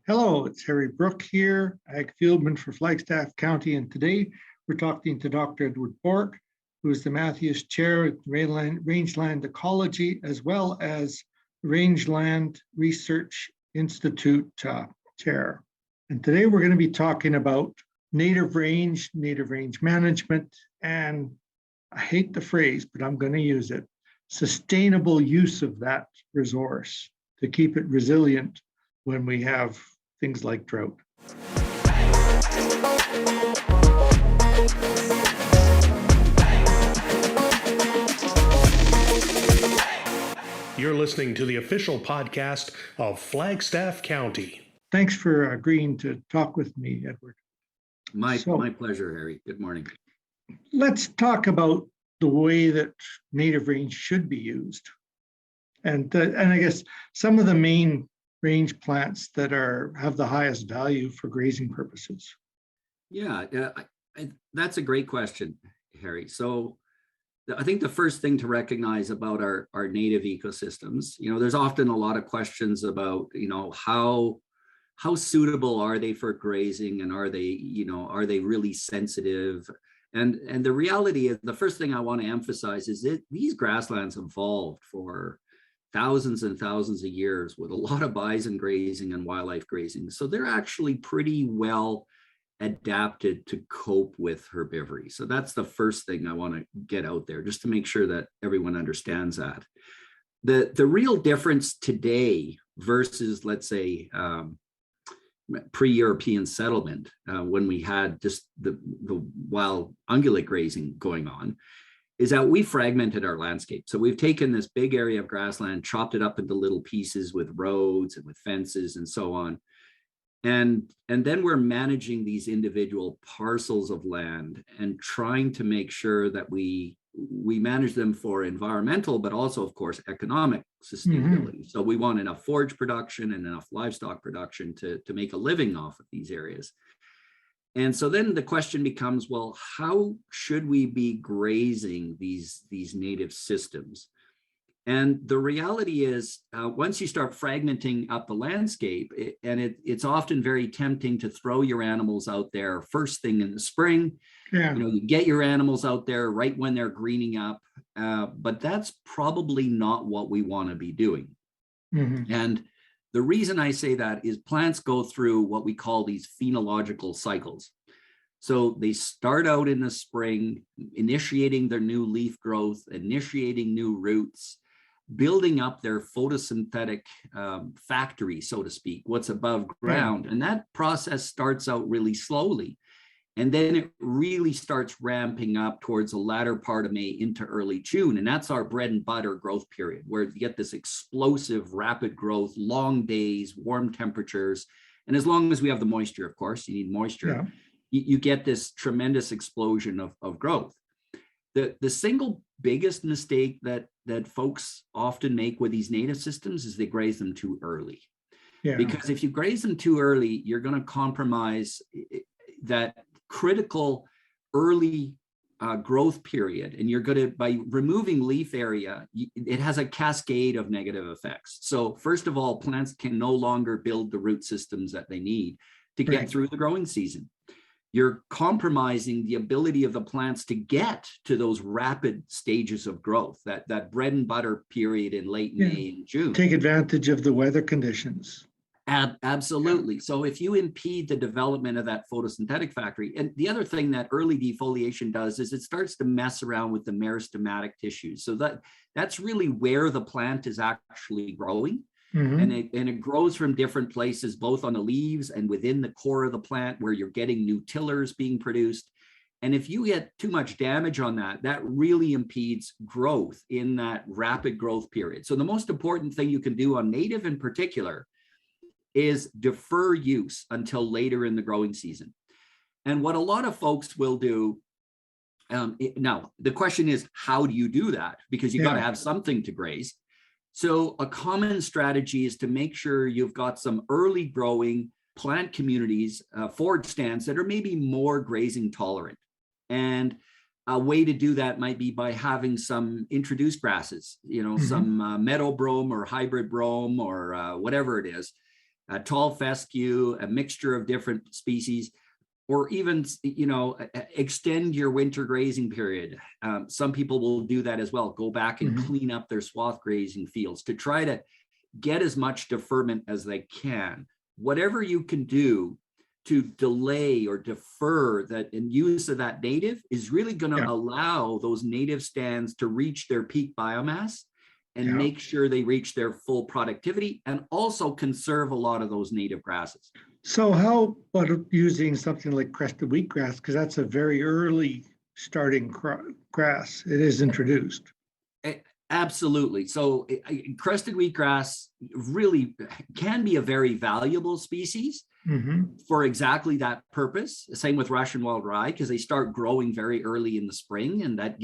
Hello, it's Harry Brook here, Ag Fieldman for Flagstaff County, and today we're talking to Dr. Edward Bork, who is the Mattheis Chair at Rangeland Ecology, as well as Rangeland Research Institute Chair. And today we're going to be talking about native range management, and I hate the phrase, but I'm going to use it, sustainable use of that resource to keep it resilient when we have things like drought. You're listening to the official podcast of Flagstaff County. Thanks for agreeing to talk with me, Edward. My pleasure, Harry. Good morning. Let's talk about the way that native range should be used. And I guess some of the main range plants that have the highest value for grazing purposes. Yeah, that's a great question, Harry. So I think the first thing to recognize about our native ecosystems, there's often a lot of questions about, how suitable are they for grazing, and are they really sensitive? And the reality is, the first thing I want to emphasize is that these grasslands evolved for thousands and thousands of years with a lot of bison grazing and wildlife grazing. So they're actually pretty well adapted to cope with herbivory. So that's the first thing I want to get out there, just to make sure that everyone understands that. The real difference today versus, let's say, pre-European settlement, when we had just the wild ungulate grazing going on, is that we fragmented our landscape. So we've taken this big area of grassland, chopped it up into little pieces with roads and with fences and so on. And then we're managing these individual parcels of land and trying to make sure that we manage them for environmental, but also, of course, economic sustainability. Mm-hmm. So we want enough forage production and enough livestock production to make a living off of these areas. And so then the question becomes, well, how should we be grazing these native systems? And the reality is, once you start fragmenting up the landscape, it's often very tempting to throw your animals out there first thing in the spring. Yeah. You get your animals out there right when they're greening up, but that's probably not what we want to be doing. Mm-hmm. And the reason I say that is plants go through what we call these phenological cycles. So they start out in the spring, initiating their new leaf growth, initiating new roots, building up their photosynthetic factory, so to speak, what's above ground. And that process starts out really slowly. And then it really starts ramping up towards the latter part of May into early June. And that's our bread and butter growth period, where you get this explosive, rapid growth, long days, warm temperatures. And as long as we have the moisture, of course, you need moisture, you get this tremendous explosion of growth. The single biggest mistake that folks often make with these native systems is they graze them too early. Yeah. Because if you graze them too early, you're going to compromise that critical early growth period, and you're going to, by removing leaf area, it has a cascade of negative effects. So first of all, plants can no longer build the root systems that they need to get through the growing season. You're compromising the ability of the plants to get to those rapid stages of growth, that bread and butter period in late May and June. Take advantage of the weather conditions. Absolutely. So if you impede the development of that photosynthetic factory, and the other thing that early defoliation does is it starts to mess around with the meristematic tissues. So that's really where the plant is actually growing. Mm-hmm. And it grows from different places, both on the leaves and within the core of the plant, where you're getting new tillers being produced. And if you get too much damage on that really impedes growth in that rapid growth period. So the most important thing you can do on native in particular is defer use until later in the growing season. And what a lot of folks will do, now the question is, how do you do that? Because you got to have something to graze. So a common strategy is to make sure you've got some early growing plant communities, forage stands that are maybe more grazing tolerant. And a way to do that might be by having some introduced grasses, some meadow brome or hybrid brome or whatever it is, a tall fescue, a mixture of different species, or even, extend your winter grazing period. Some people will do that as well, go back and clean up their swath grazing fields to try to get as much deferment as they can. Whatever you can do to delay or defer that in use of that native is really going to allow those native stands to reach their peak biomass and make sure they reach their full productivity, and also conserve a lot of those native grasses. So how about using something like crested wheatgrass? Because that's a very early starting grass. It is introduced. Absolutely. So crested wheatgrass really can be a very valuable species for exactly that purpose. Same with Russian wild rye, because they start growing very early in the spring, and that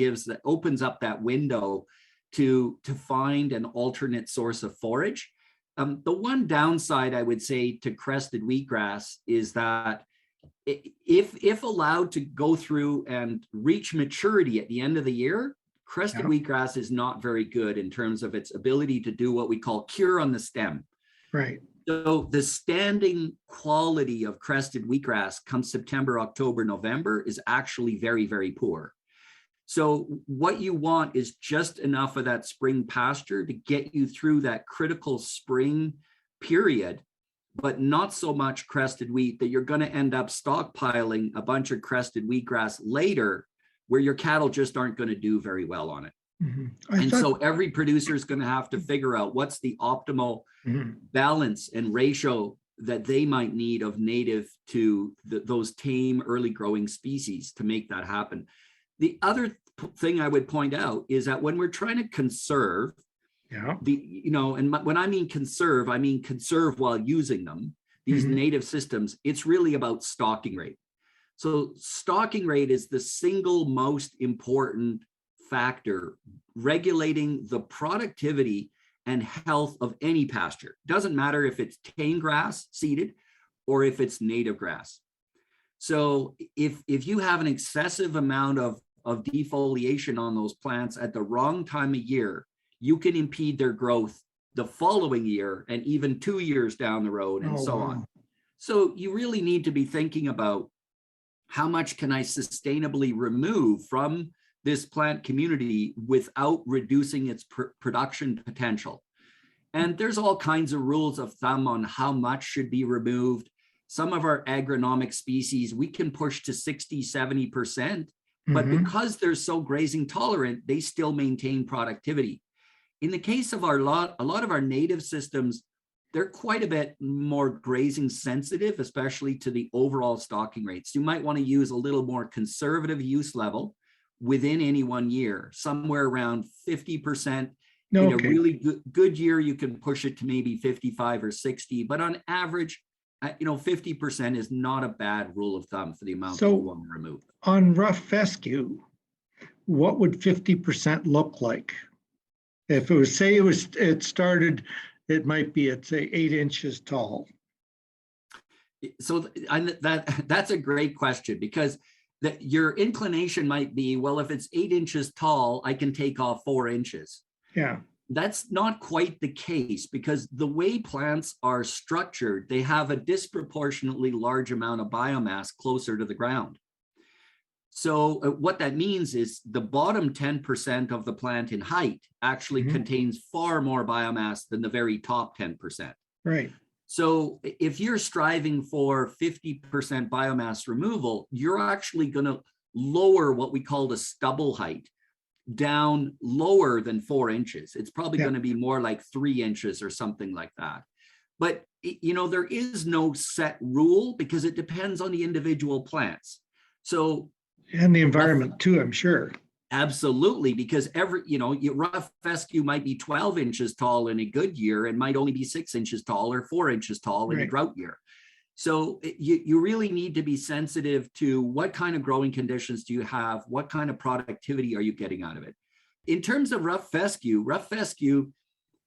opens up that window to find an alternate source of forage. The one downside I would say to crested wheatgrass is that if allowed to go through and reach maturity at the end of the year, crested wheatgrass is not very good in terms of its ability to do what we call cure on the stem. Right. So the standing quality of crested wheatgrass come September, October, November is actually very, very poor. So what you want is just enough of that spring pasture to get you through that critical spring period, but not so much crested wheat that you're going to end up stockpiling a bunch of crested wheatgrass later, where your cattle just aren't going to do very well on it. So every producer is going to have to figure out what's the optimal balance and ratio that they might need of native to those tame early growing species to make that happen. The other thing I would point out is that when we're trying to conserve, when I mean conserve while using them, these native systems, it's really about stocking rate. So stocking rate is the single most important factor regulating the productivity and health of any pasture. Doesn't matter if it's tame grass seeded or if it's native grass. So if you have an excessive amount of defoliation on those plants at the wrong time of year, you can impede their growth the following year and even 2 years down the road and on. So you really need to be thinking about how much can I sustainably remove from this plant community without reducing its production potential. And there's all kinds of rules of thumb on how much should be removed. Some of our agronomic species, we can push to 60, 70%, but because they're so grazing tolerant, they still maintain productivity. In the case of a lot of our native systems, they're quite a bit more grazing sensitive, especially to the overall stocking rates. You might want to use a little more conservative use level within any 1 year, somewhere around 50%. In a really good year, you can push it to maybe 55 or 60, but on average, 50% is not a bad rule of thumb for the amount that you want to remove. On rough fescue, what would 50% look like? If it was, it might be at say 8 inches tall. So that's a great question, because your inclination might be, well, if it's 8 inches tall, I can take off 4 inches. Yeah. That's not quite the case, because the way plants are structured, they have a disproportionately large amount of biomass closer to the ground. So what that means is the bottom 10% of the plant in height actually contains far more biomass than the very top 10%. Right. So if you're striving for 50% biomass removal, you're actually going to lower what we call the stubble height down lower than 4 inches. It's probably going to be more like 3 inches or something like that. But, there is no set rule, because it depends on the individual plants. So, and the environment too, I'm sure. Absolutely, because your rough fescue might be 12 inches tall in a good year and might only be 6 inches tall or 4 inches tall in a drought year. So you really need to be sensitive to what kind of growing conditions do you have, what kind of productivity are you getting out of it. In terms of rough fescue,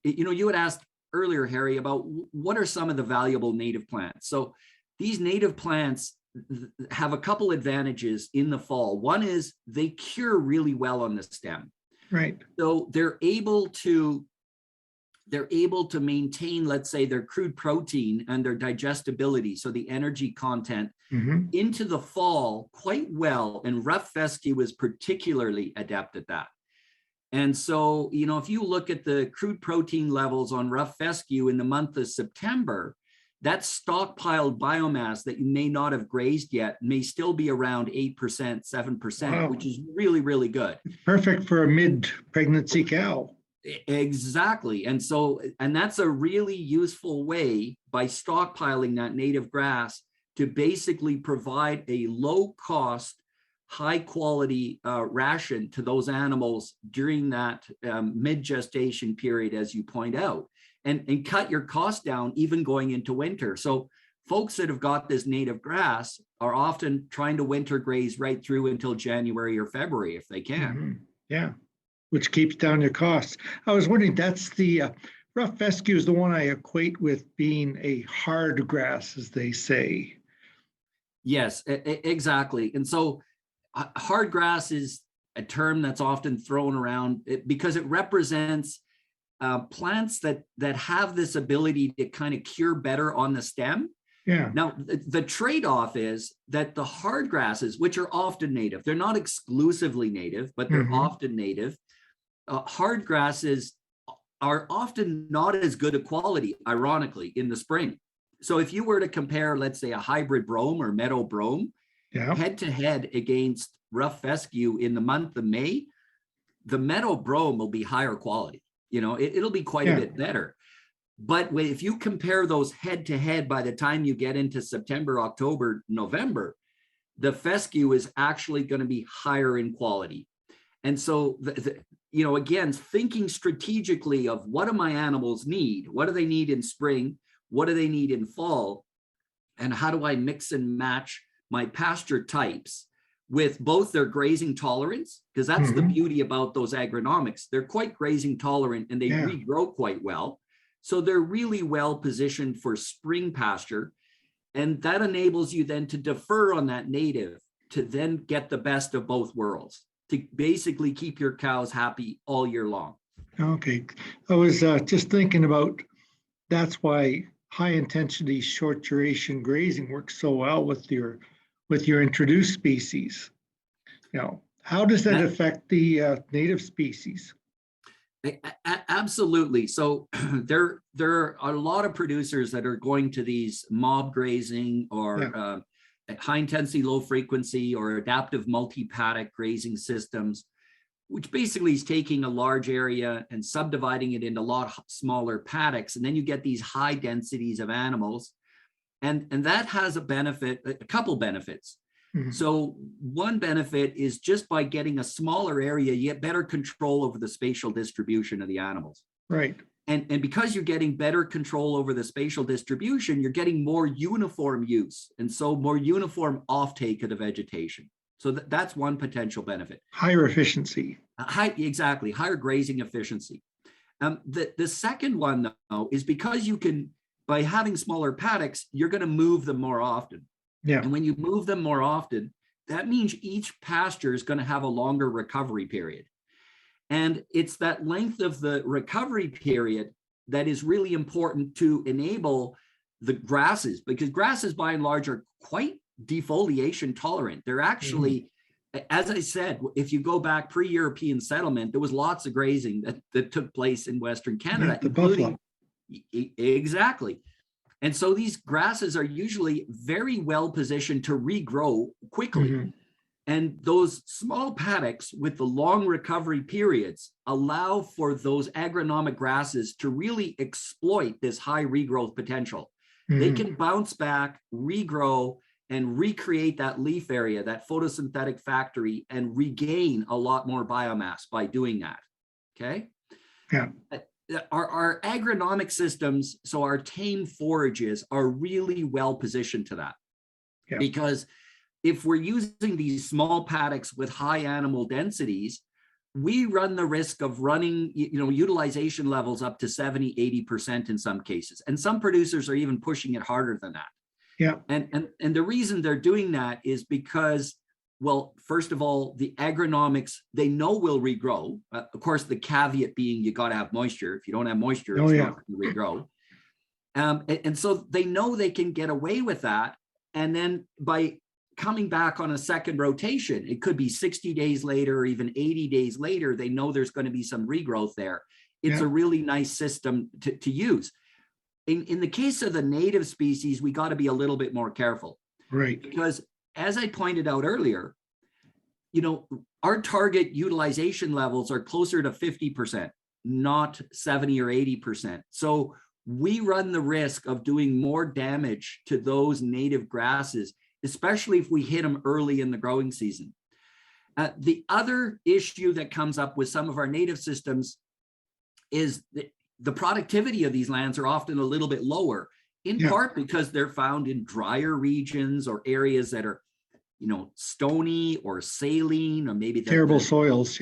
you had asked earlier, Harry, about what are some of the valuable native plants. So these native plants have a couple advantages in the fall. One is they cure really well on the stem. Right. So they're able to they're able to maintain, let's say, their crude protein and their digestibility, so the energy content, into the fall quite well. And rough fescue is particularly adept at that. And so, you know, if you look at the crude protein levels on rough fescue in the month of September, that stockpiled biomass that you may not have grazed yet may still be around 8%, 7%, wow, which is really, really good. It's perfect for a mid-pregnancy cow. Exactly. And so, and that's a really useful way, by stockpiling that native grass, to basically provide a low cost, high quality ration to those animals during that mid-gestation period, as you point out, and cut your cost down even going into winter. So folks that have got this native grass are often trying to winter graze right through until January or February if they can. Yeah, which keeps down your costs. I was wondering, that's the rough fescue is the one I equate with being a hard grass, as they say. Yes, exactly. And so hard grass is a term that's often thrown around because it represents plants that have this ability to kind of cure better on the stem. Yeah. Now, the trade-off is that the hard grasses, which are often native, they're not exclusively native, but they're often native. Hard grasses are often not as good a quality, ironically, in the spring. So if you were to compare, let's say, a hybrid brome or meadow brome, head to head against rough fescue in the month of May, the meadow brome will be higher quality. You know, it'll be quite a bit better. But if you compare those head to head, by the time you get into September, October, November, the fescue is actually going to be higher in quality. And so, you know, again, thinking strategically of what do my animals need? What do they need in spring? What do they need in fall? And how do I mix and match my pasture types with both their grazing tolerance? Because that's the beauty about those agronomics. They're quite grazing tolerant and they regrow quite well. So they're really well positioned for spring pasture. And that enables you then to defer on that native to then get the best of both worlds, to basically keep your cows happy all year long. Okay. I was just thinking about, that's why high intensity, short duration grazing works so well with your introduced species. Now, how does that affect the native species? Absolutely. So there are a lot of producers that are going to these mob grazing or high intensity, low frequency, or adaptive multi-paddock grazing systems, which basically is taking a large area and subdividing it into a lot smaller paddocks. And then you get these high densities of animals. And that has a couple benefits. So one benefit is just by getting a smaller area, you get better control over the spatial distribution of the animals. Right. And because you're getting better control over the spatial distribution, you're getting more uniform use. And so more uniform offtake of the vegetation. So that's one potential benefit. Higher efficiency. Exactly. Higher grazing efficiency. The second one, though, is because you can, by having smaller paddocks, you're going to move them more often. Yeah. And when you move them more often, that means each pasture is going to have a longer recovery period. And it's that length of the recovery period that is really important to enable the grasses, because grasses by and large are quite defoliation tolerant. They're actually, as I said, if you go back pre-European settlement, there was lots of grazing that took place in Western Canada, including exactly. And so these grasses are usually very well positioned to regrow quickly. And those small paddocks with the long recovery periods allow for those agronomic grasses to really exploit this high regrowth potential. They can bounce back, regrow, and recreate that leaf area, that photosynthetic factory, and regain a lot more biomass by doing that. Okay? Yeah. Our agronomic systems, so our tame forages, are really well positioned to that. Because if we're using these small paddocks with high animal densities, we run the risk of running, utilization levels up to 70, 80% in some cases. And some producers are even pushing it harder than that. Yeah. And the reason they're doing that is because Well, first of all, the agronomics, they know will regrow. Of course, the caveat being you got to have moisture. If you don't have moisture, it's not going to regrow. And so they know they can get away with that. And then by coming back on a second rotation, it could be 60 days later or even 80 days later, they know there's going to be some regrowth there. It's a really nice system to use. In the case of the native species, we got to be a little bit more careful. Right. Because as I pointed out earlier, our target utilization levels are closer to 50%, not 70 or 80%. So we run the risk of doing more damage to those native grasses, especially if we hit them early in the growing season. The other issue that comes up with some of our native systems is the productivity of these lands are often a little bit lower, in part because they're found in drier regions or areas that are, stony or saline, or maybe terrible soils.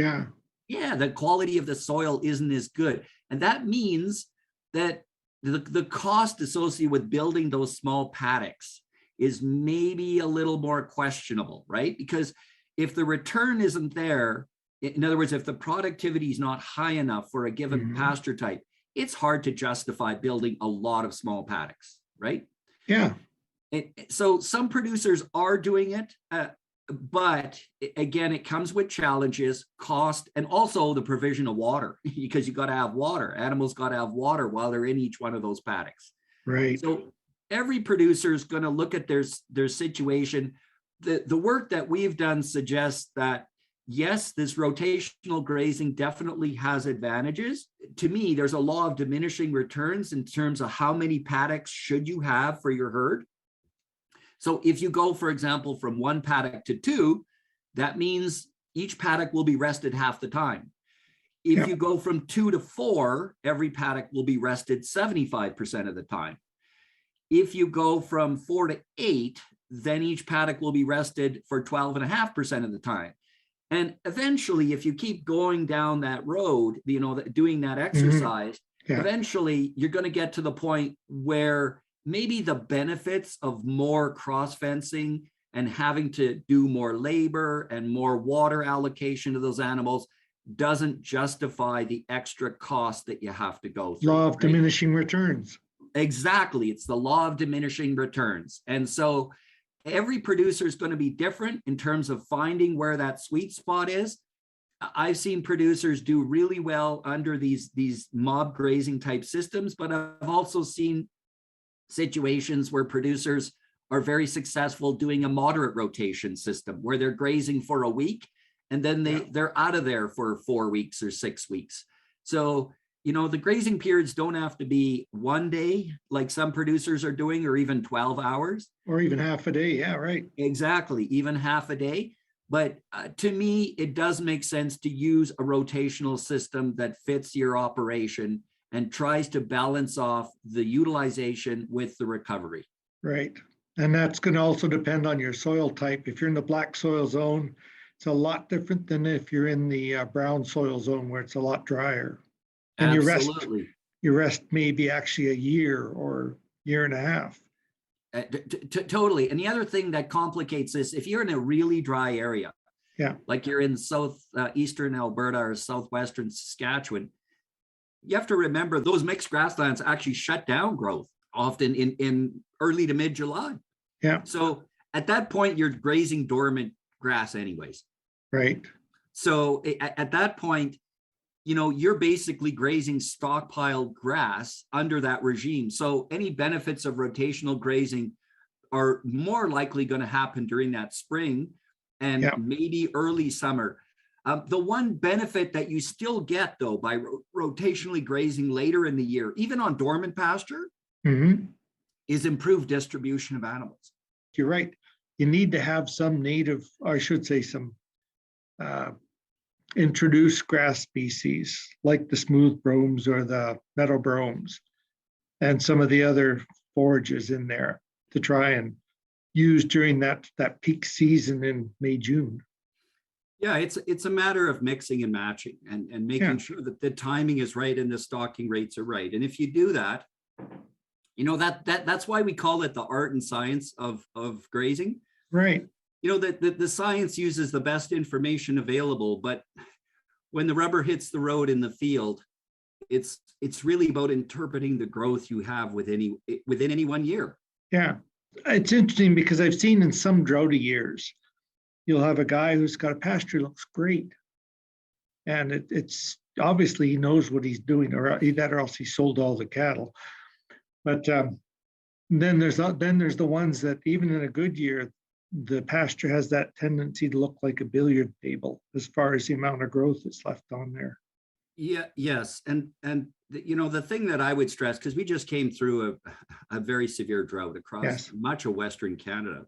Yeah, the quality of the soil isn't as good. And that means that the cost associated with building those small paddocks is maybe a little more questionable, right? Because if the return isn't there, in other words, if the productivity is not high enough for a given pasture type, it's hard to justify building a lot of small paddocks, right? Yeah. So some producers are doing it, but again, it comes with challenges, cost, and also the provision of water, because you got to have water. Animals got to have water while they're in each one of those paddocks. Right. So every producer is going to look at their situation. The work that we've done suggests that, yes, this rotational grazing definitely has advantages. To me, there's a law of diminishing returns in terms of how many paddocks should you have for your herd. So if you go, for example, from 1 paddock to 2, that means each paddock will be rested half the time. If you go from 2 to 4, every paddock will be rested 75% of the time. If you go from 4 to 8, then each paddock will be rested for 12.5% of the time. And eventually, if you keep going down that road, doing that exercise, eventually you're going to get to the point where maybe the benefits of more cross fencing and having to do more labor and more water allocation to those animals doesn't justify the extra cost that you have to go through. Law of diminishing returns. Exactly. It's the law of diminishing returns. And so every producer is going to be different in terms of finding where that sweet spot is. I've seen producers do really well under these mob grazing type systems, but I've also seen situations where producers are very successful doing a moderate rotation system where they're grazing for a week and then they're out of there for 4 weeks or 6 weeks. So, the grazing periods don't have to be 1 day like some producers are doing, or even 12 hours. Or even half a day. Yeah, right. Exactly. Even half a day. But to me, it does make sense to use a rotational system that fits your operation and tries to balance off the utilization with the recovery. Right. And that's going to also depend on your soil type. If you're in the black soil zone, it's a lot different than if you're in the brown soil zone where it's a lot drier. And Absolutely. your rest may be actually a year or year and a half. Totally. And the other thing that complicates this, if you're in a really dry area, like you're in southeastern Alberta or southwestern Saskatchewan, you have to remember those mixed grasslands actually shut down growth often in early to mid-July. Yeah. So at that point, you're grazing dormant grass anyways. Right. So at that point, you're basically grazing stockpiled grass under that regime. So any benefits of rotational grazing are more likely going to happen during that spring and maybe early summer. The one benefit that you still get, though, by rotationally grazing later in the year, even on dormant pasture, is improved distribution of animals. You're right. You need to have some native, or I should say some introduced grass species, like the smooth bromes or the meadow bromes, and some of the other forages in there to try and use during that peak season in May, June. Yeah, it's a matter of mixing and matching and making sure that the timing is right and the stocking rates are right. And if you do that, that's why we call it the art and science of grazing. Right. the science uses the best information available, but when the rubber hits the road in the field, it's really about interpreting the growth you have within any one year. Yeah, it's interesting because I've seen in some droughty years, you'll have a guy who's got a pasture looks great, and it's obviously he knows what he's doing, or else he sold all the cattle. But then there's the ones that even in a good year, the pasture has that tendency to look like a billiard table as far as the amount of growth that's left on there. Yeah, yes. And the thing that I would stress, because we just came through a very severe drought across much of Western Canada.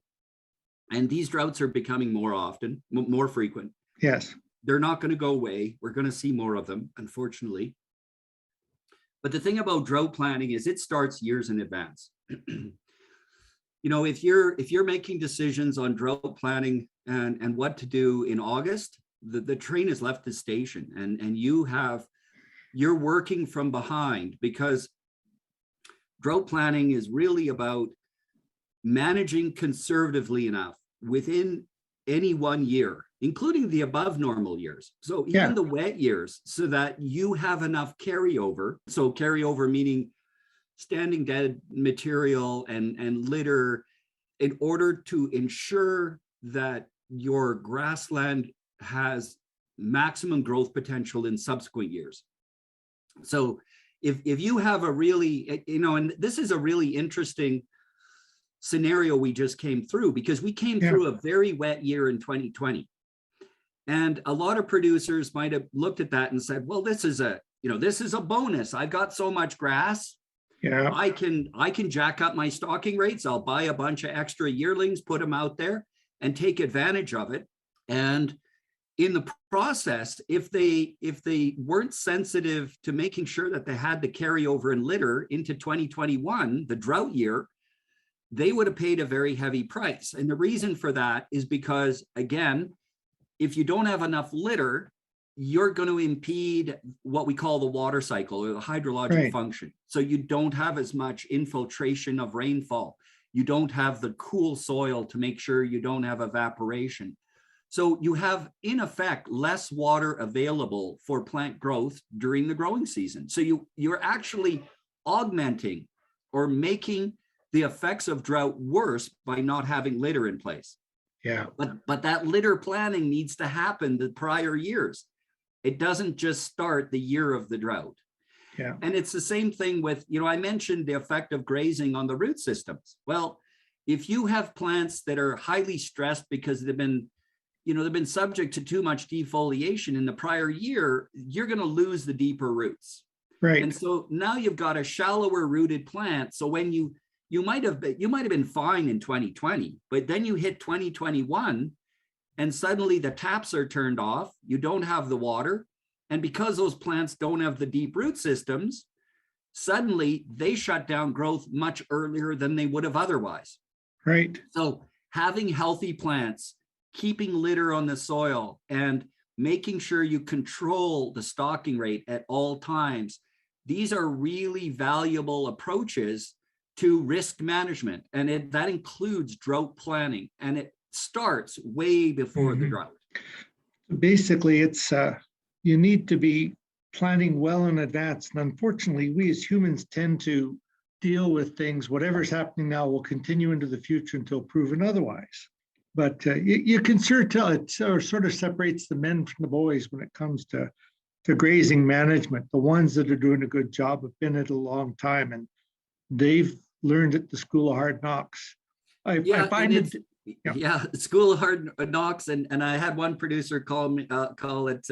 And these droughts are becoming more frequent. Yes. They're not going to go away. We're going to see more of them, unfortunately. But the thing about drought planning is it starts years in advance. If you're making decisions on drought planning and what to do in August, the train has left the station, and you're working from behind, because drought planning is really about managing conservatively enough within any one year, including the above normal years. So even the wet years, so that you have enough carryover. So carryover meaning standing dead material and litter, in order to ensure that your grassland has maximum growth potential in subsequent years. So if you have a really, and this is a really interesting scenario we just came through, because we came through a very wet year in 2020. And a lot of producers might have looked at that and said, well, this is a bonus. I've got so much grass. Yeah. I can jack up my stocking rates. I'll buy a bunch of extra yearlings, put them out there and take advantage of it. And in the process, if they weren't sensitive to making sure that they had the carryover and litter into 2021, the drought year, they would have paid a very heavy price. And the reason for that is because, again, if you don't have enough litter, you're going to impede what we call the water cycle, or the hydrologic function. So you don't have as much infiltration of rainfall. You don't have the cool soil to make sure you don't have evaporation. So you have, in effect, less water available for plant growth during the growing season. So you're actually augmenting or making the effects of drought worse by not having litter in place. Yeah. But that litter planning needs to happen the prior years. It doesn't just start the year of the drought. Yeah. And it's the same thing with, I mentioned the effect of grazing on the root systems. Well, if you have plants that are highly stressed because they've been subject to too much defoliation in the prior year, you're going to lose the deeper roots. Right. And so now you've got a shallower rooted plant. So when you might have been fine in 2020, but then you hit 2021 and suddenly the taps are turned off, you don't have the water. And because those plants don't have the deep root systems, suddenly they shut down growth much earlier than they would have otherwise. Right. So having healthy plants, keeping litter on the soil, and making sure you control the stocking rate at all times, these are really valuable approaches to risk management. And that includes drought planning, and it starts way before the drought. Basically, it's you need to be planning well in advance. And unfortunately, we as humans tend to deal with things, whatever's happening now will continue into the future until proven otherwise. But you can sure tell it sort of separates the men from the boys when it comes to grazing management. The ones that are doing a good job have been at it a long time, and they've learned at the School of Hard Knocks. I find it. Yeah, School of Hard Knocks, and I had one producer call it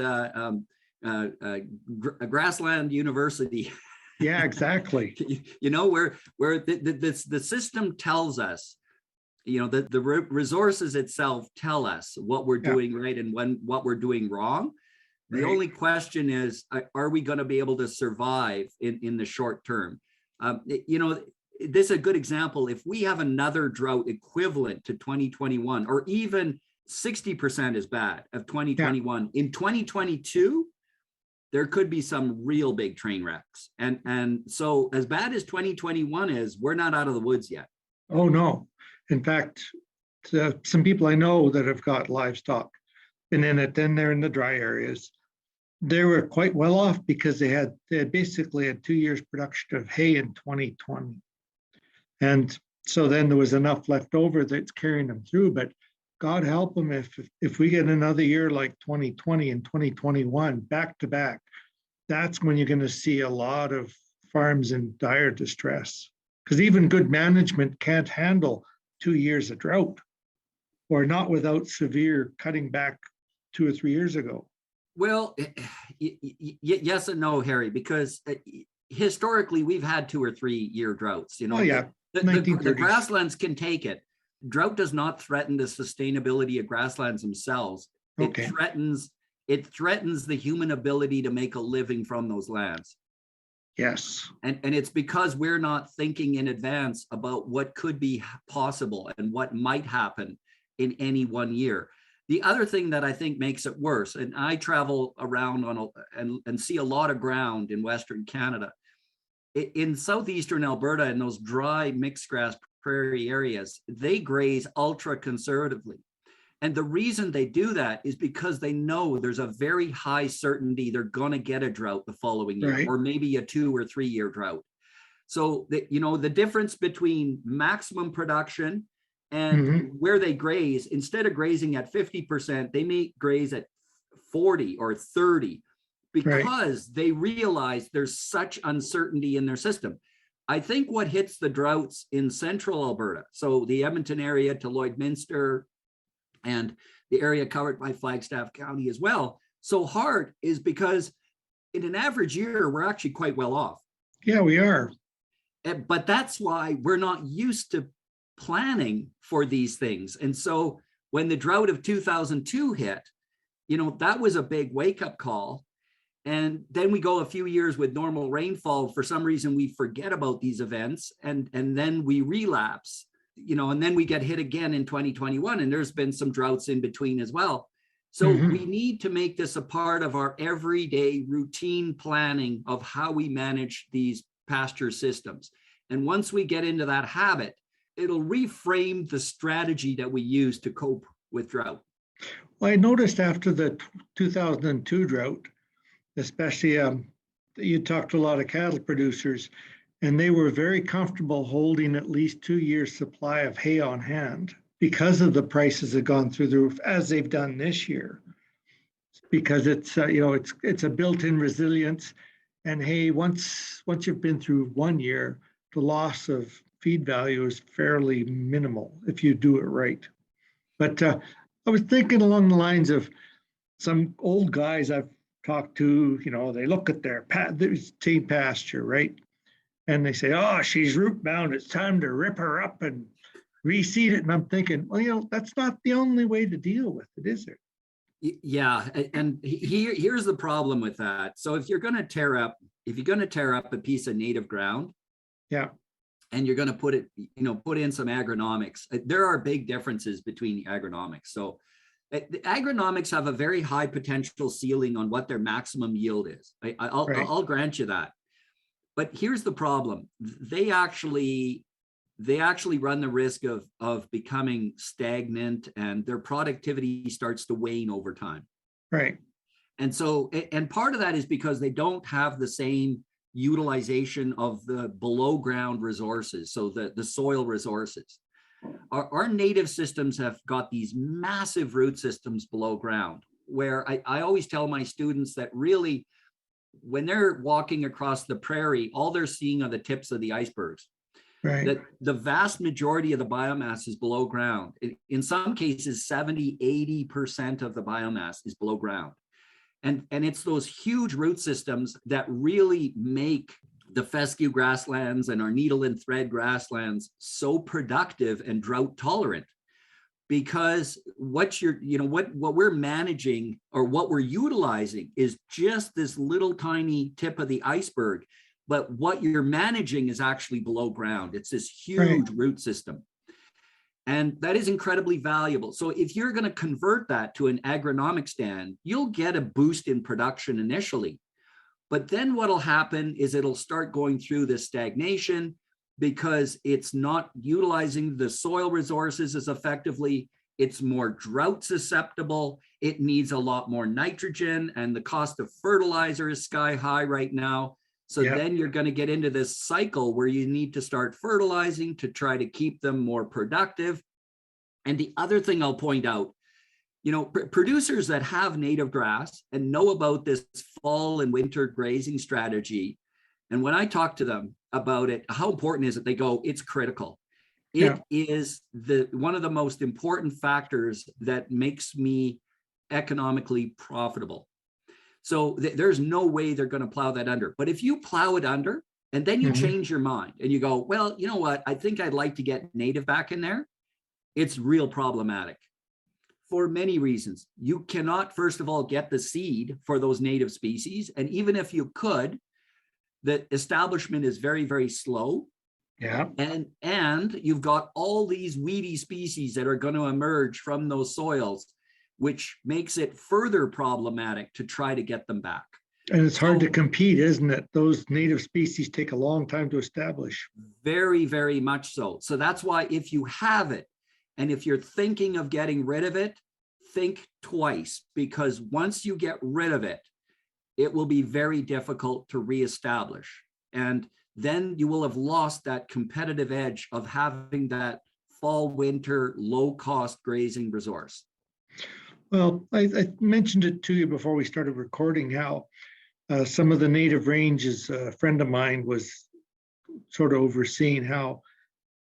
Grassland University. Yeah, exactly. where the system tells us, that the resources itself tell us what we're doing right and what we're doing wrong. The only question is, are we going to be able to survive in the short term? This is a good example. If we have another drought equivalent to 2021, or even 60% as bad of 2021, in 2022, there could be some real big train wrecks. And so as bad as 2021 is, we're not out of the woods yet. Oh, no. In fact, some people I know that have got livestock and then they're in the dry areas. They were quite well off because they had basically had 2 years production of hay in 2020. And so then there was enough left over that's carrying them through. But God help them if we get another year like 2020 and 2021 back to back, that's when you're going to see a lot of farms in dire distress. Because even good management can't handle 2 years of drought, or not without severe cutting back 2 or 3 years ago. Well, yes and no, Harry, because historically we've had 2 or 3 year droughts. You know, Oh yeah, the grasslands can take it. Drought does not threaten the sustainability of grasslands themselves. Okay. It threatens the human ability to make a living from those lands. Yes. And it's because we're not thinking in advance about what could be possible and what might happen in any one year. The other thing that I think makes it worse, and I travel around and see a lot of ground in Western Canada. In southeastern Alberta, in those dry mixed grass prairie areas, they graze ultra conservatively. And the reason they do that is because they know there's a very high certainty they're going to get a drought the following year, or maybe a 2 or 3 year drought. So, the difference between maximum production and where they graze, instead of grazing at 50%, they may graze at 40 or 30 because they realize there's such uncertainty in their system. I think what hits the droughts in central Alberta, so the Edmonton area to Lloydminster and the area covered by Flagstaff County as well, so hard is because in an average year, we're actually quite well off. Yeah, we are. But that's why we're not used to planning for these things. And so when the drought of 2002 hit, that was a big wake-up call. And then we go a few years with normal rainfall. For some reason, we forget about these events and then we relapse, and then we get hit again in 2021. And there's been some droughts in between as well. So we need to make this a part of our everyday routine planning of how we manage these pasture systems. And once we get into that habit, it'll reframe the strategy that we use to cope with drought. Well, I noticed after the 2002 drought, especially you talked to a lot of cattle producers, and they were very comfortable holding at least 2 years supply of hay on hand because of the prices have gone through the roof, as they've done this year. Because it's it's a built-in resilience, and hay, once you've been through 1 year, the loss of feed value is fairly minimal if you do it right. But I was thinking along the lines of some old guys I've talked to, they look at their same pasture, right? And they say, oh, she's root bound. It's time to rip her up and reseed it. And I'm thinking, well, that's not the only way to deal with it, is it? Yeah. And here's the problem with that. So if you're going to tear up a piece of native ground, yeah, and you're going to put in some agronomics, there are big differences between the agronomics. So the agronomics have a very high potential ceiling on what their maximum yield is. I'll grant you that. But here's the problem. They actually run the risk of becoming stagnant, and their productivity starts to wane over time. Right. And so, and part of that is because they don't have the same utilization of the below ground resources, so the soil resources. Our native systems have got these massive root systems below ground, where I always tell my students that really, when they're walking across the prairie, all they're seeing are the tips of the icebergs. Right. That the vast majority of the biomass is below ground. In some cases, 70, 80% of the biomass is below ground. And it's those huge root systems that really make the fescue grasslands and our needle and thread grasslands so productive and drought tolerant, because what we're managing, or what we're utilizing, is just this little tiny tip of the iceberg. But what you're managing is actually below ground. It's this huge root system. And that is incredibly valuable. So if you're going to convert that to an agronomic stand, you'll get a boost in production initially. But then what'll happen is it'll start going through this stagnation. because it's not utilizing the soil resources as effectively. It's more drought susceptible. It needs a lot more nitrogen, and the cost of fertilizer is sky high right now. So then you're going to get into this cycle where you need to start fertilizing to try to keep them more productive. And the other thing I'll point out, producers that have native grass and know about this fall and winter grazing strategy, and when I talk to them about it, how important is it? They go, it's critical. It is one of the most important factors that makes me economically profitable. So there's no way they're going to plow that under. But if you plow it under and then you change your mind and you go, well, you know what? I think I'd like to get native back in there. It's real problematic for many reasons. You cannot, first of all, get the seed for those native species. And even if you could, the establishment is very, very slow. Yeah. And you've got all these weedy species that are going to emerge from those soils, which makes it further problematic to try to get them back. And it's hard to compete, isn't it? Those native species take a long time to establish. Very, very much so. So that's why if you have it, and if you're thinking of getting rid of it, think twice, because once you get rid of it, it will be very difficult to reestablish. And then you will have lost that competitive edge of having that fall, winter, low-cost grazing resource. Well, I mentioned it to you before we started recording, how some of the native ranges, a friend of mine was sort of overseeing how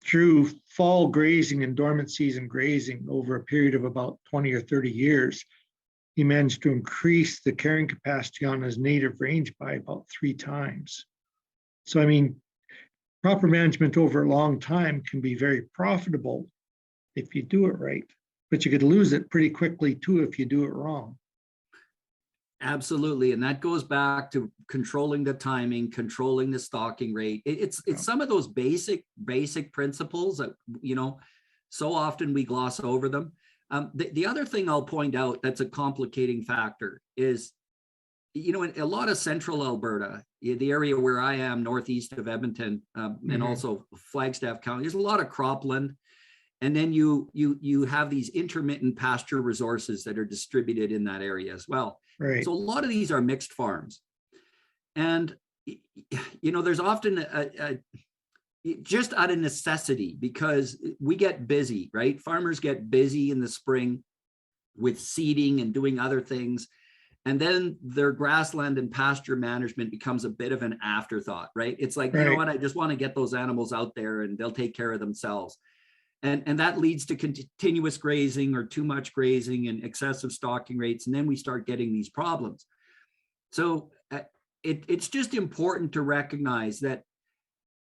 through fall grazing and dormant season grazing over a period of about 20 or 30 years, he managed to increase the carrying capacity on his native range by about 3 times. So, I mean, proper management over a long time can be very profitable if you do it right, but you could lose it pretty quickly too if you do it wrong. Absolutely. And that goes back to controlling the timing, controlling the stocking rate. It's some of those basic principles that, so often we gloss over them. The other thing I'll point out that's a complicating factor is, in a lot of central Alberta, the area where I am, northeast of Edmonton, and also Flagstaff County, there's a lot of cropland. And then you have these intermittent pasture resources that are distributed in that area as well. Right. So a lot of these are mixed farms. And, there's often just out of necessity, because we get busy, right? Farmers get busy in the spring with seeding and doing other things. And then their grassland and pasture management becomes a bit of an afterthought, right? It's like, you know what, I just want to get those animals out there and they'll take care of themselves. And that leads to continuous grazing or too much grazing and excessive stocking rates. And then we start getting these problems. So it's just important to recognize that,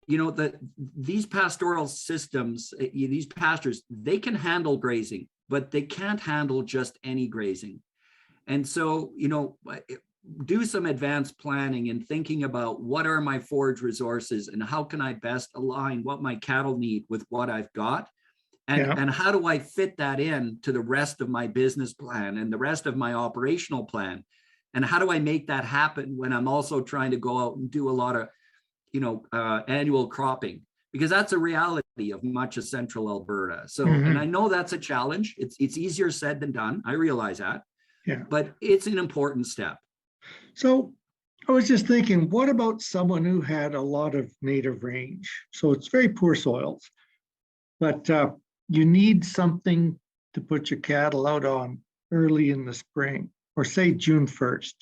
that these pastoral systems, these pastures, they can handle grazing, but they can't handle just any grazing. And so, do some advanced planning and thinking about what are my forage resources and how can I best align what my cattle need with what I've got. And how do I fit that in to the rest of my business plan and the rest of my operational plan? And how do I make that happen when I'm also trying to go out and do a lot of, annual cropping? Because that's a reality of much of central Alberta. So, and I know that's a challenge. It's easier said than done. I realize that. Yeah. But it's an important step. So I was just thinking, what about someone who had a lot of native range? So it's very poor soils, but you need something to put your cattle out on early in the spring, or say June 1st.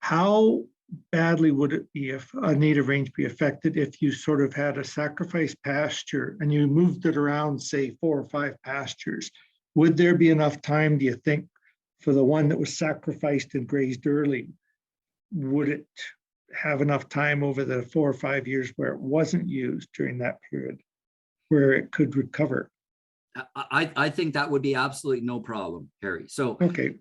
How badly would it be if a native range be affected if you sort of had a sacrifice pasture and you moved it around, say 4 or 5 pastures? Would there be enough time, do you think, for the one that was sacrificed and grazed early? Would it have enough time over the 4 or 5 years where it wasn't used during that period, where it could recover? I think that would be absolutely no problem, Harry. So, okay.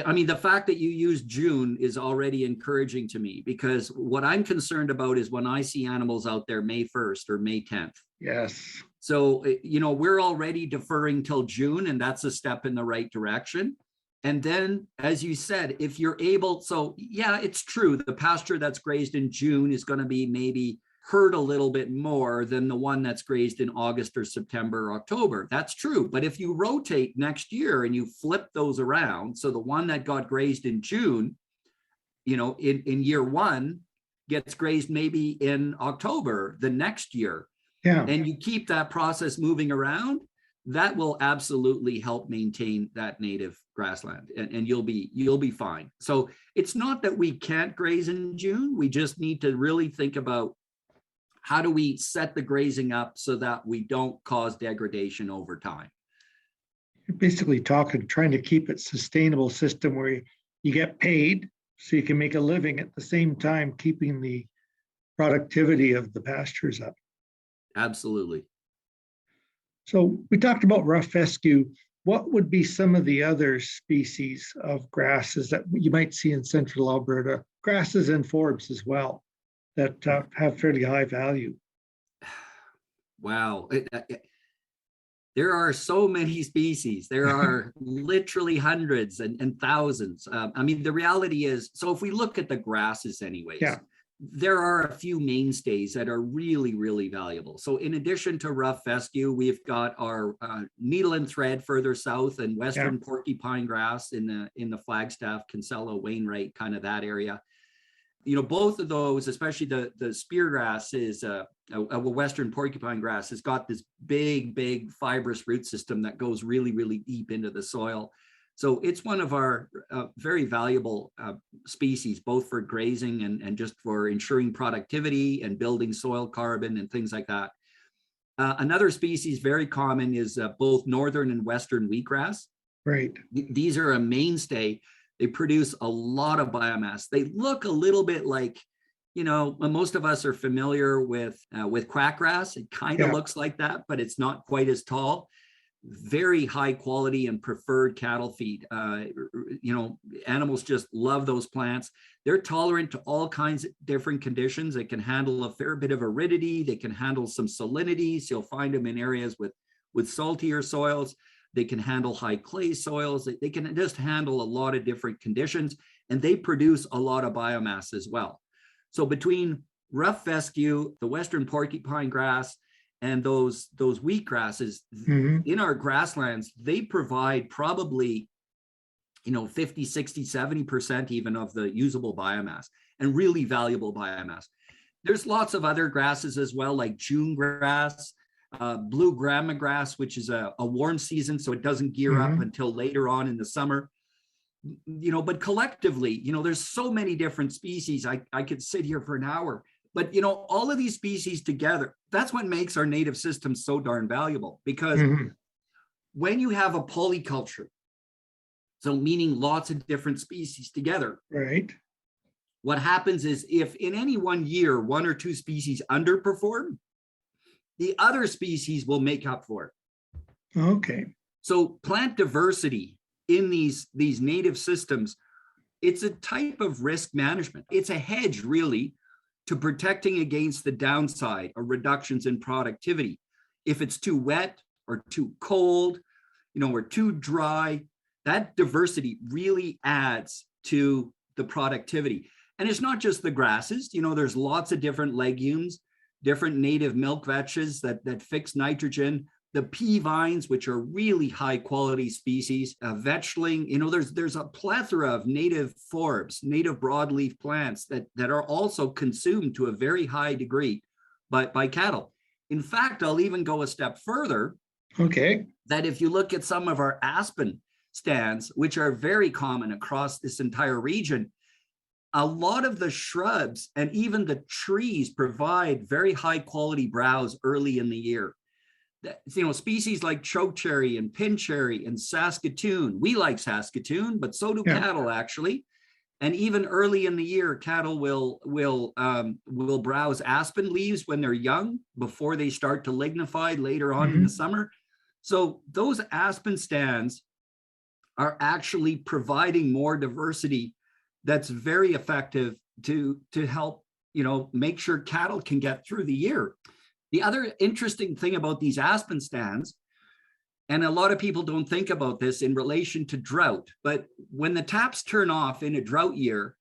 I mean, the fact that you use June is already encouraging to me, because what I'm concerned about is when I see animals out there May 1st or May 10th. Yes. So, we're already deferring till June, and that's a step in the right direction. And then, as you said, if you're able, so yeah, it's true, the pasture that's grazed in June is going to be maybe hurt a little bit more than the one that's grazed in August or September or October. That's true. But if you rotate next year and you flip those around, so the one that got grazed in June, in year one gets grazed maybe in October the next year. Yeah. And you keep that process moving around, that will absolutely help maintain that native grassland, and you'll be fine. So it's not that we can't graze in June. We just need to really think about how do we set the grazing up so that we don't cause degradation over time. You're basically trying to keep it sustainable system where you get paid so you can make a living at the same time, keeping the productivity of the pastures up. Absolutely. So we talked about rough fescue. What would be some of the other species of grasses that you might see in central Alberta, grasses and forbs as well, that have fairly high value? Wow. There are so many species. There are literally hundreds and thousands. The reality is, so if we look at the grasses anyways, there are a few mainstays that are really, really valuable. So in addition to rough fescue, we've got our needle and thread further south, and western porcupine grass in the Flagstaff, Kinsella, Wainwright, kind of that area. Both of those, especially the speargrass, is a western porcupine grass, has got this big fibrous root system that goes really, really deep into the soil. So it's one of our very valuable species, both for grazing and just for ensuring productivity and building soil carbon and things like that. Another species very common is both northern and western wheatgrass. Right. These are a mainstay. They produce a lot of biomass. They look a little bit like, most of us are familiar with quackgrass. It kind of looks like that, but it's not quite as tall. Very high quality and preferred cattle feed. Animals just love those plants. They're tolerant to all kinds of different conditions. They can handle a fair bit of aridity. They can handle some salinity. So you'll find them in areas with saltier soils. They can handle high clay soils. They can just handle a lot of different conditions, and they produce a lot of biomass as well. So between rough fescue, the western porcupine grass, and those wheat grasses in our grasslands, they provide probably 50, 60, 70% even of the usable biomass, and really valuable biomass. There's lots of other grasses as well, like June grass, blue grama grass, which is a warm season, so it doesn't gear up until later on in the summer. But collectively, there's so many different species. I could sit here for an hour. But, all of these species together, that's what makes our native system so darn valuable, because when you have a polyculture, so meaning lots of different species together, right, what happens is if in any one year, one or two species underperform, the other species will make up for it. Okay. So plant diversity in these native systems, it's a type of risk management. It's a hedge, really, to protecting against the downside or reductions in productivity. If it's too wet or too cold, or too dry, that diversity really adds to the productivity. And it's not just the grasses, there's lots of different legumes, different native milk vetches that fix nitrogen, the pea vines, which are really high quality species, vegeling, there's a plethora of native forbs, native broadleaf plants that are also consumed to a very high degree by cattle. In fact, I'll even go a step further. Okay. That if you look at some of our aspen stands, which are very common across this entire region, a lot of the shrubs and even the trees provide very high quality browse early in the year. Species like chokecherry and pincherry and Saskatoon. We like Saskatoon, but so do cattle, actually. And even early in the year, cattle will browse aspen leaves when they're young before they start to lignify later on in the summer. So those aspen stands are actually providing more diversity that's very effective to help make sure cattle can get through the year. The other interesting thing about these aspen stands, and a lot of people don't think about this in relation to drought, but when the taps turn off in a drought year,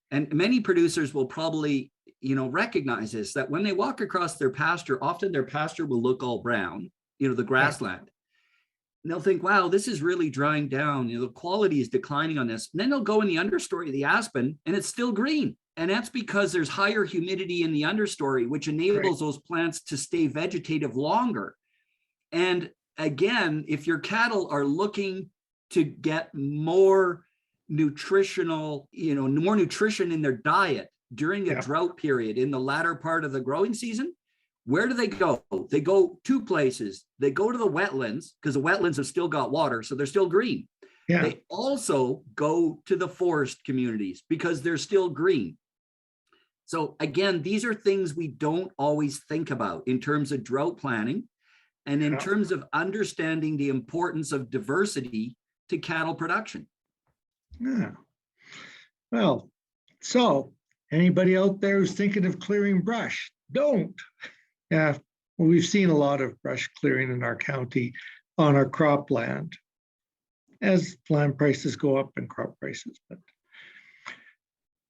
and many producers will probably recognize this, that when they walk across their pasture, often their pasture will look all brown, the grassland. And they'll think, wow, this is really drying down. The quality is declining on this. And then they'll go in the understory of the aspen and it's still green. And that's because there's higher humidity in the understory, which enables those plants to stay vegetative longer. And again, if your cattle are looking to get more nutritional, more nutrition in their diet during a drought period in the latter part of the growing season, where do they go? They go two places. They go to the wetlands because the wetlands have still got water, so they're still green. Yeah. They also go to the forest communities because they're still green. So again, these are things we don't always think about in terms of drought planning and in terms of understanding the importance of diversity to cattle production. Yeah. Well, so anybody out there who's thinking of clearing brush, don't. Yeah, well, we've seen a lot of brush clearing in our county on our cropland as land prices go up and crop prices. But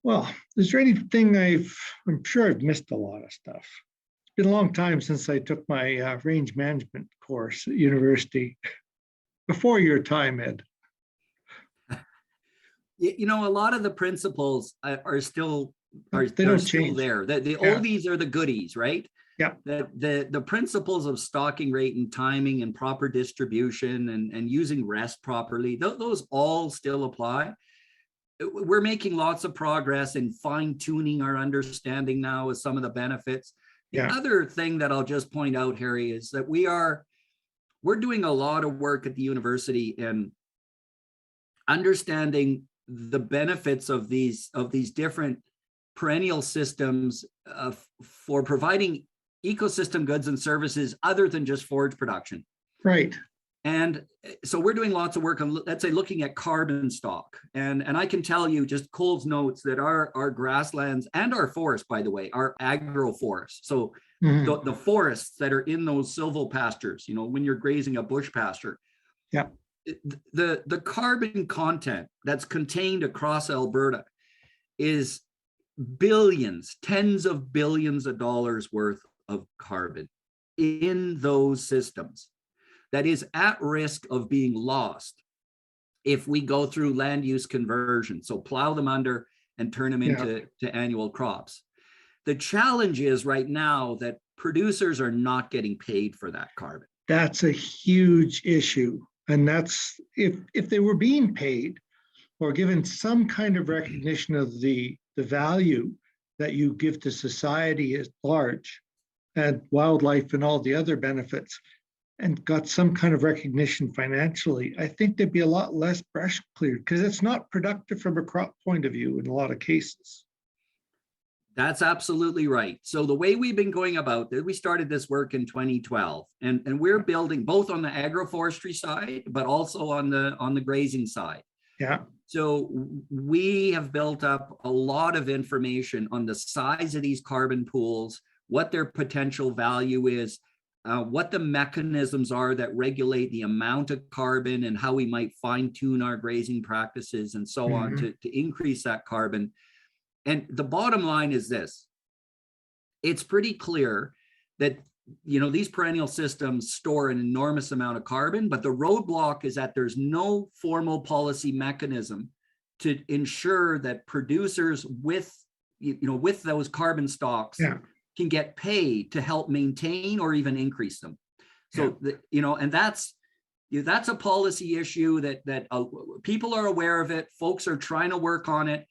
well, is there anything I'm sure I've missed a lot of stuff. It's been a long time since I took my range management course at university. Before your time, Ed. A lot of the principles are still there. The Yeah. oldies are the goodies, right? Yeah. The principles of stocking rate and timing and proper distribution and using rest properly, those all still apply. We're making lots of progress in fine-tuning our understanding now of some of the benefits. The other thing that I'll just point out, Harry, is that we're doing a lot of work at the university in understanding the benefits of these different perennial systems for providing ecosystem goods and services other than just forage production. Right. And so we're doing lots of work on, let's say, looking at carbon stock. And I can tell you, just Cole's notes, that our grasslands and our forests, by the way, are agroforests. So the forests that are in those silvopastures, when you're grazing a bush pasture. Yeah. The carbon content that's contained across Alberta is billions, tens of billions of dollars worth of carbon in those systems that is at risk of being lost if we go through land use conversion. So plow them under and turn them into annual crops. The challenge is right now that producers are not getting paid for that carbon. That's a huge issue. And that's if they were being paid or given some kind of recognition of the value that you give to society at large and wildlife and all the other benefits, and got some kind of recognition financially, I think there'd be a lot less brush cleared because it's not productive from a crop point of view in a lot of cases. That's absolutely right. So the way we've been going about this, we started this work in 2012, and we're building both on the agroforestry side, but also on the grazing side. Yeah. So we have built up a lot of information on the size of these carbon pools, what their potential value is, what the mechanisms are that regulate the amount of carbon and how we might fine tune our grazing practices and so on to increase that carbon. And the bottom line is this: it's pretty clear that these perennial systems store an enormous amount of carbon, but the roadblock is that there's no formal policy mechanism to ensure that producers with those carbon stocks can get paid to help maintain or even increase them. So and that's a policy issue that people are aware of it. Folks are trying to work on it,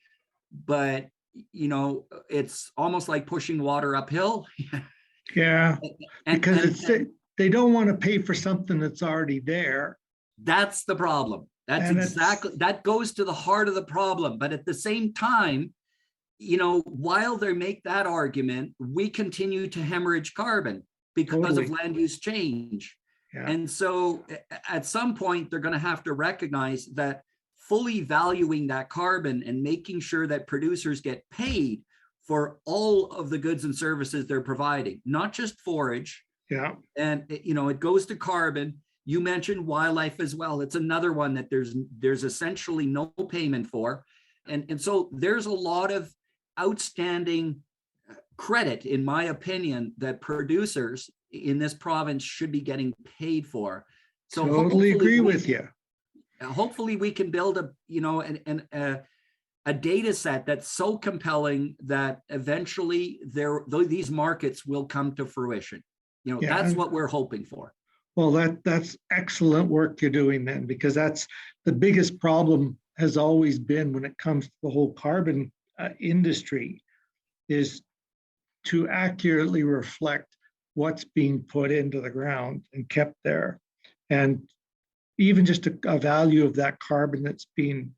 but it's almost like pushing water uphill. Yeah, because they don't want to pay for something that's already there. That's the problem. That goes to the heart of the problem. But at the same time, while they make that argument, we continue to hemorrhage carbon because of land use change. Yeah. And so at some point, they're going to have to recognize that fully valuing that carbon and making sure that producers get paid for all of the goods and services they're providing, not just forage. Yeah. And it goes to carbon. You mentioned wildlife as well. It's another one that there's essentially no payment for. And so there's a lot of outstanding credit, in my opinion, that producers in this province should be getting paid for. So Totally agree with you. Hopefully we can build a data set that's so compelling that eventually these markets will come to fruition. That's what we're hoping for. Well, that's excellent work you're doing then, because that's the biggest problem has always been when it comes to the whole carbon industry, is to accurately reflect what's being put into the ground and kept there. And even just a value of that carbon that's being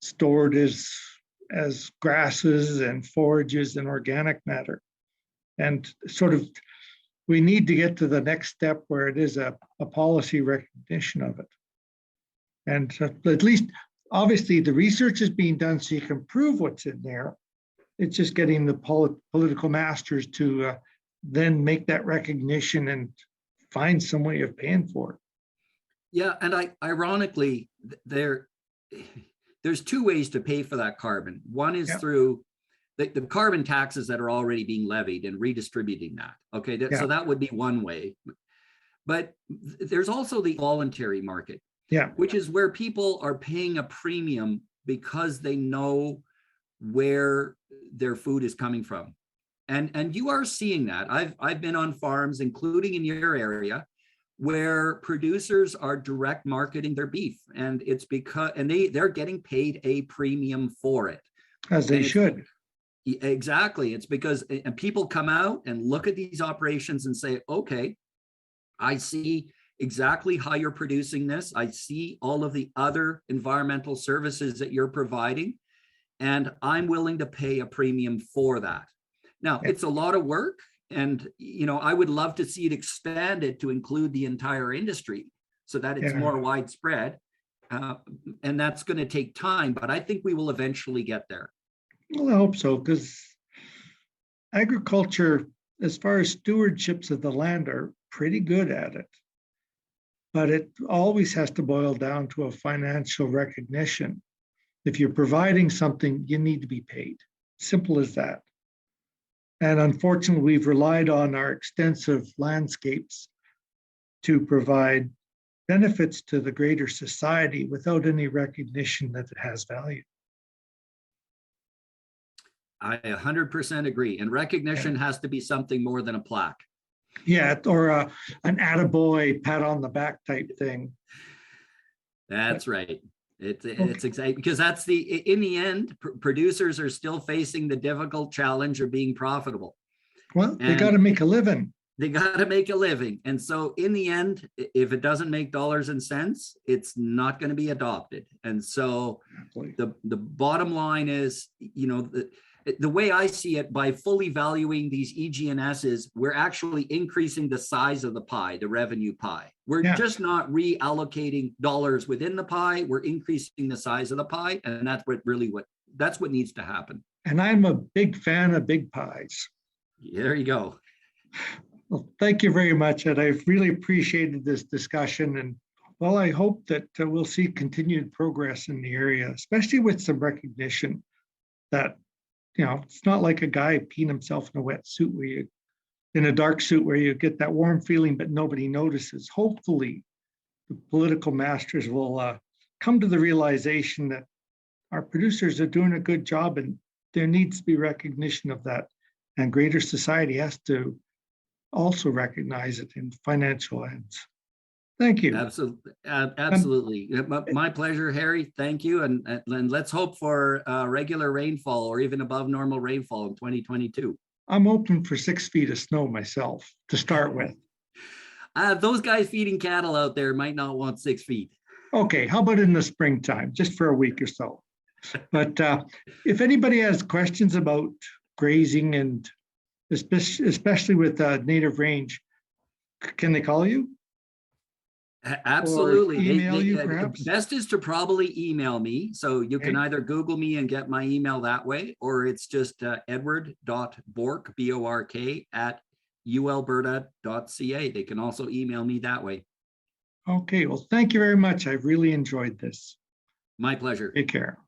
stored as grasses and forages and organic matter. And sort of, we need to get to the next step where it is a policy recognition of it. And at least, obviously, the research is being done so you can prove what's in there. It's just getting the political masters to then make that recognition and find some way of paying for it. Yeah, and ironically, there's two ways to pay for that carbon. One is through the carbon taxes that are already being levied and redistributing that. Okay, so that would be one way. But there's also the voluntary market, which is where people are paying a premium because they know where their food is coming from. And you are seeing that. I've been on farms, including in your area, where producers are direct marketing their beef, and it's because they're getting paid a premium for it, as they should. Exactly. It's because people come out and look at these operations and say, okay, I see exactly how you're producing this. I see all of the other environmental services that you're providing, and I'm willing to pay a premium for that. Now, it's a lot of work. And, I would love to see it expanded to include the entire industry so that it's more widespread. And that's going to take time, but I think we will eventually get there. Well, I hope so, because agriculture, as far as stewardships of the land, are pretty good at it. But it always has to boil down to a financial recognition. If you're providing something, you need to be paid. Simple as that. And unfortunately, we've relied on our extensive landscapes to provide benefits to the greater society without any recognition that it has value. I 100% agree. And recognition has to be something more than a plaque. Yeah, or an attaboy, pat on the back type thing. That's right. It's exciting, because that's in the end, producers are still facing the difficult challenge of being profitable. Well, they got to make a living. They got to make a living. And so in the end, if it doesn't make dollars and cents, it's not going to be adopted. And so the bottom line is, the way I see it, by fully valuing these EG&Ss, we're actually increasing the size of the pie, the revenue pie. We're just not reallocating dollars within the pie. We're increasing the size of the pie, and that's what needs to happen. And I'm a big fan of big pies. There you go. Well, thank you very much, and I've really appreciated this discussion. And well, I hope that we'll see continued progress in the area, especially with some recognition that, it's not like a guy peeing himself in a wet suit in a dark suit where you get that warm feeling, but nobody notices. Hopefully, the political masters will come to the realization that our producers are doing a good job, and there needs to be recognition of that. And greater society has to also recognize it in financial ends. Thank you. Absolutely. My pleasure, Harry. Thank you. And let's hope for regular rainfall or even above normal rainfall in 2022. I'm open for 6 feet of snow myself to start with. Those guys feeding cattle out there might not want 6 feet. Okay, how about in the springtime, just for a week or so? But if anybody has questions about grazing, and especially with native range, can they call you? Absolutely. Email you, perhaps? Best is to probably email me. So you can either Google me and get my email that way, or it's just edward.bork, B-O-R-K, at ualberta.ca. They can also email me that way. Okay, well, thank you very much. I've really enjoyed this. My pleasure. Take care.